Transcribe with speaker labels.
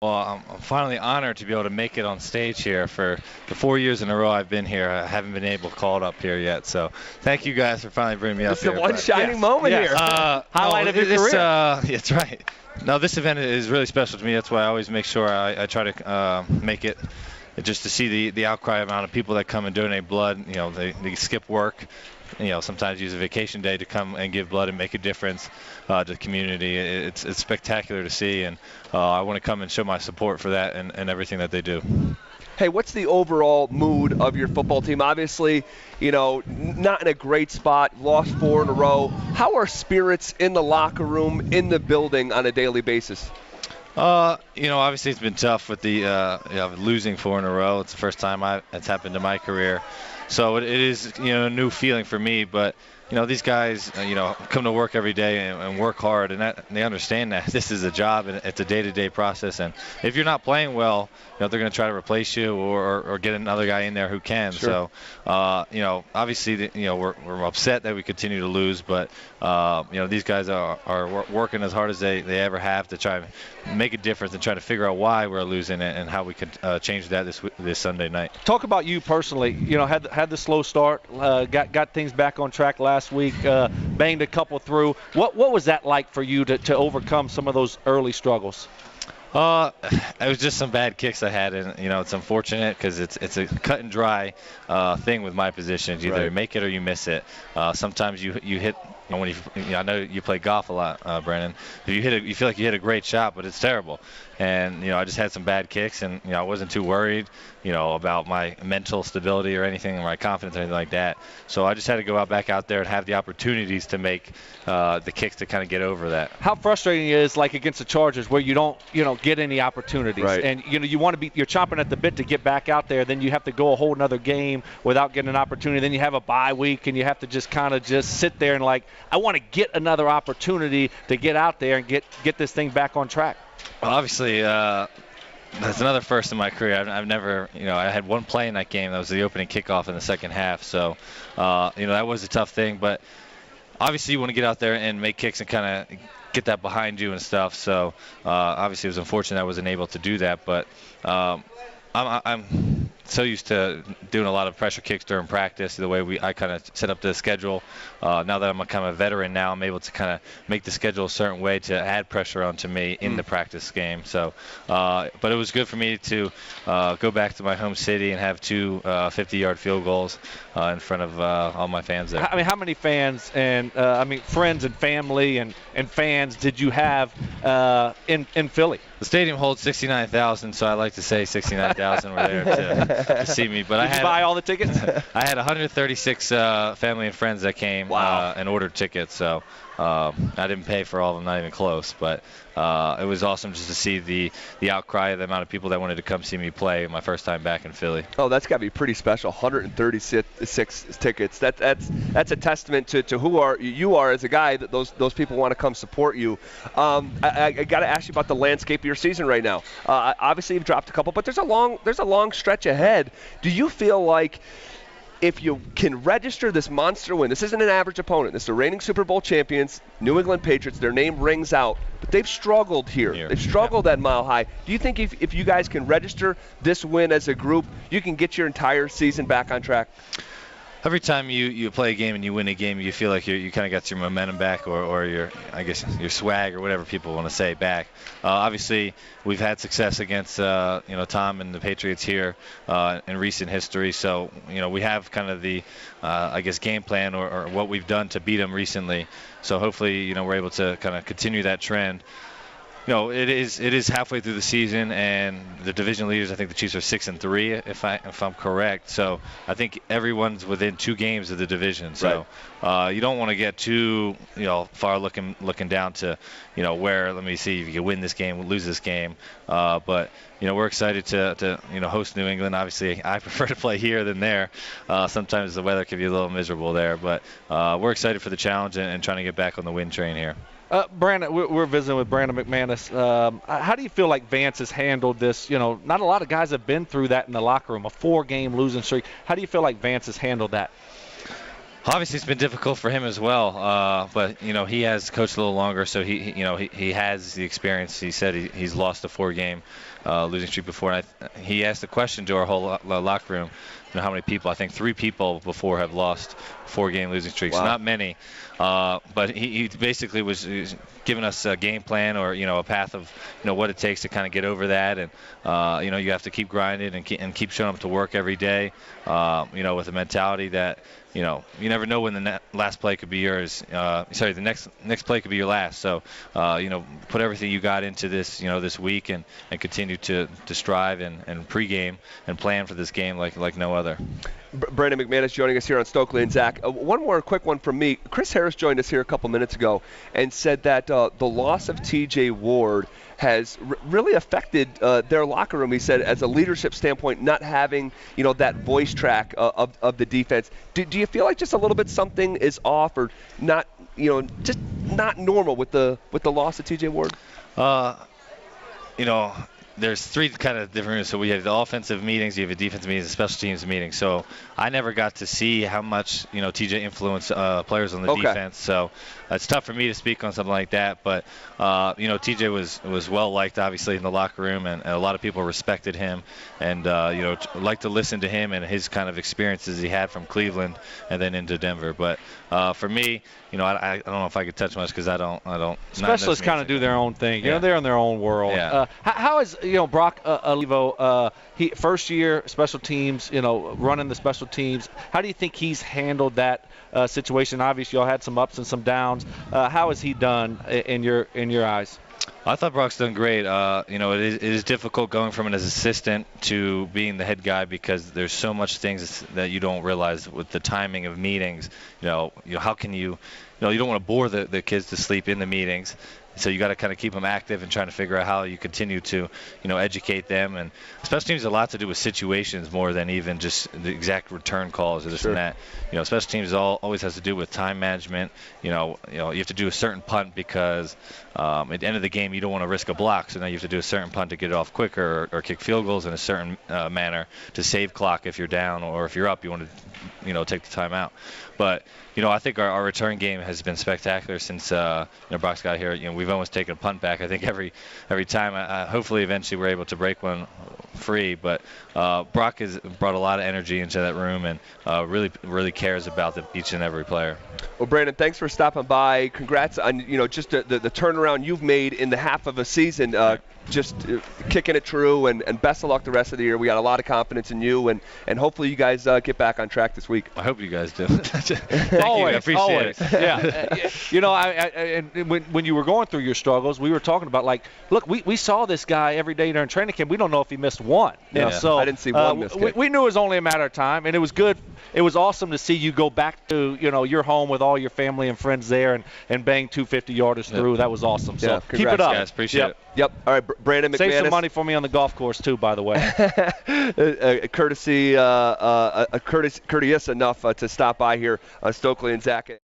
Speaker 1: Well, I'm finally honored to be able to make it on stage here. For the 4 years in a row I've been here, I haven't been able to call it up here yet. So thank you guys for finally bringing me up
Speaker 2: This is
Speaker 1: here.
Speaker 2: the one shining moment here.
Speaker 3: Highlight of your career.
Speaker 1: That's right. No, this event is really special to me. That's why I always make sure I try to make it just to see the outcry amount of people that come and donate blood. They skip work. Sometimes use a vacation day to come and give blood and make a difference to the community. It's spectacular to see, and I want to come and show my support for that and everything that they do.
Speaker 2: Hey, what's the overall mood of your football team? Obviously, not in a great spot, lost 4 in a row. How are spirits in the locker room, in the building on a daily basis?
Speaker 1: Obviously it's been tough with the losing 4 in a row. It's the first time it's happened in my career. So it is, a new feeling for me, but these guys, come to work every day and work hard, and they understand that this is a job and it's a day-to-day process. And if you're not playing well, they're going to try to replace you or get another guy in there who can.
Speaker 2: Sure.
Speaker 1: So, obviously, we're upset that we continue to lose, but these guys are working as hard as they ever have to try and make a difference and try to figure out why we're losing and how we could change that this Sunday night.
Speaker 3: Talk about you personally. Had the slow start, got things back on track last week, banged a couple through. What was that like for you to overcome some of those early struggles?
Speaker 1: It was just some bad kicks I had, and it's unfortunate because it's a cut and dry thing with my positions. Either you make it or you miss it. Sometimes you hit. When I know you play golf a lot, Brandon. If you feel like you hit a great shot, but it's terrible. And I just had some bad kicks, and I wasn't too worried, about my mental stability or anything, or my confidence or anything like that. So I just had to go back out there and have the opportunities to make the kicks to kind of get over that.
Speaker 3: How frustrating it is, like against the Chargers, where you don't, get any opportunities,
Speaker 2: right.
Speaker 3: And you want to be, you're chomping at the bit to get back out there. Then you have to go a whole another game without getting an opportunity. Then you have a bye week, and you have to just kind of just sit there and I want to get another opportunity to get out there and get this thing back on track.
Speaker 1: Well, obviously, that's another first in my career. I've never, I had one play in that game. That was the opening kickoff in the second half. So, that was a tough thing. But obviously, you want to get out there and make kicks and kind of get that behind you and stuff. So, obviously, it was unfortunate I wasn't able to do that. But I'm so used to doing a lot of pressure kicks during practice, the way I kind of set up the schedule. Now that I'm kind of a veteran now, I'm able to kind of make the schedule a certain way to add pressure onto me in the practice game. So, but it was good for me to go back to my home city and have 2 50-yard field goals in front of all my fans there.
Speaker 3: I mean, how many fans and friends and family and fans did you have in Philly?
Speaker 1: The stadium holds 69,000, so I like to say 69,000 were there to see me. But
Speaker 3: Did you buy all the tickets?
Speaker 1: I had 136 family and friends that came and ordered tickets, so I didn't pay for all of them, not even close. But it was awesome just to see the outcry of the amount of people that wanted to come see me play my first time back in Philly.
Speaker 2: Oh, that's got to be pretty special. 136 tickets. That's a testament to who you are as a guy. That those people want to come support you. I got to ask you about the landscape of your season right now. Obviously, you've dropped a couple, but there's a long stretch ahead. Do you feel like if you can register this monster win, this isn't an average opponent. This is the reigning Super Bowl champions, New England Patriots. Their name rings out, but they've struggled here. They've struggled at Mile High. Do you think if you guys can register this win as a group, you can get your entire season back on track?
Speaker 1: Every time you play a game and you win a game, you feel like you kind of got your momentum back, or your swag, or whatever people want to say back. Obviously, we've had success against Tom and the Patriots here in recent history, so we have kind of the game plan or what we've done to beat them recently. So hopefully we're able to kind of continue that trend. It is halfway through the season, and the division leaders, I think the Chiefs are 6-3, if I'm correct. So I think everyone's within 2 games of the division. So you don't want to get too far looking down to where, let me see if you can win this game, lose this game. But we're excited to host New England. Obviously, I prefer to play here than there. Sometimes the weather can be a little miserable there, but we're excited for the challenge and trying to get back on the win train here.
Speaker 3: Brandon, we're visiting with Brandon McManus. How do you feel like Vance has handled this? Not a lot of guys have been through that in the locker room, a 4-game losing streak. How do you feel like Vance has handled that?
Speaker 1: Obviously, it's been difficult for him as well, but he has coached a little longer, so he has the experience. He said he's lost a 4-game losing streak before. And he asked the question to our whole locker room, how many people? I think 3 people before have lost 4-game losing streaks.
Speaker 2: Wow.
Speaker 1: Not many, but he basically was giving us a game plan or a path of what it takes to kind of get over that, and you have to keep grinding and keep showing up to work every day, with a mentality that. You never know when the last play could be yours. The next play could be your last. So, put everything you got into this, this week, and continue to strive and pregame and plan for this game like no other.
Speaker 2: Brandon McManus joining us here on Stokley and Zach. One more quick one from me. Chris Harris joined us here a couple minutes ago and said that the loss of T.J. Ward has really affected their locker room. He said, as a leadership standpoint, not having that voice track of the defense. Do you feel like just a little bit something is off, or not? Just not normal with the loss of T.J. Ward.
Speaker 1: There's 3 kind of different rooms. So we have the offensive meetings, you have a defensive meetings, a special teams meeting. So I never got to see how much TJ influenced players on the defense. So it's tough for me to speak on something like that. But TJ was well liked, obviously, in the locker room, and a lot of people respected him, and liked to listen to him and his kind of experiences he had from Cleveland and then into Denver. But for me, I don't know if I could touch much because I don't.
Speaker 3: Specialists kind of do their own thing.
Speaker 1: Yeah.
Speaker 3: They're in their own world.
Speaker 1: Yeah.
Speaker 3: How is Brock Olivo? He first year special teams. Running the special teams. How do you think he's handled that situation? Obviously, y'all had some ups and some downs. How has he done in your eyes?
Speaker 1: I thought Brock's done great. It is difficult going from an assistant to being the head guy because there's so much things that you don't realize with the timing of meetings. How can you don't want to bore the kids to sleep in the meetings. So you got to kind of keep them active and trying to figure out how you continue to, educate them. And special teams has a lot to do with situations more than even just the exact return calls or this and that. Special teams always has to do with time management. You have to do a certain punt because at the end of the game you don't want to risk a block. So now you have to do a certain punt to get it off quicker or kick field goals in a certain manner to save clock if you're down, or if you're up you want to, take the time out. But I think our return game has been spectacular since Brock's got here. We've almost taken a punt back. I think every time. Hopefully, eventually, we're able to break one free. But Brock has brought a lot of energy into that room and really cares about each and every player.
Speaker 2: Well, Brandon, thanks for stopping by. Congrats on just the turnaround you've made in the half of a season. Just kicking it true, and best of luck the rest of the year. We got a lot of confidence in you, and hopefully you guys get back on track this week.
Speaker 1: I hope you guys do.
Speaker 3: Always,
Speaker 1: I appreciate it.
Speaker 3: Yeah. When you were going through your struggles, we were talking about look, we saw this guy every day during training camp. We don't know if he missed one. So
Speaker 2: I didn't see one missed kick.
Speaker 3: We knew it was only a matter of time, and it was good. It was awesome to see you go back to your home with all your family and friends there and bang 250-yarders through. That was awesome. So
Speaker 2: keep
Speaker 3: it up,
Speaker 1: guys. Appreciate it.
Speaker 2: Yep. All right, Brandon McManus.
Speaker 3: Save some money for me on the golf course too, by the way.
Speaker 2: Courteous enough to stop by here on Stokley and Zach.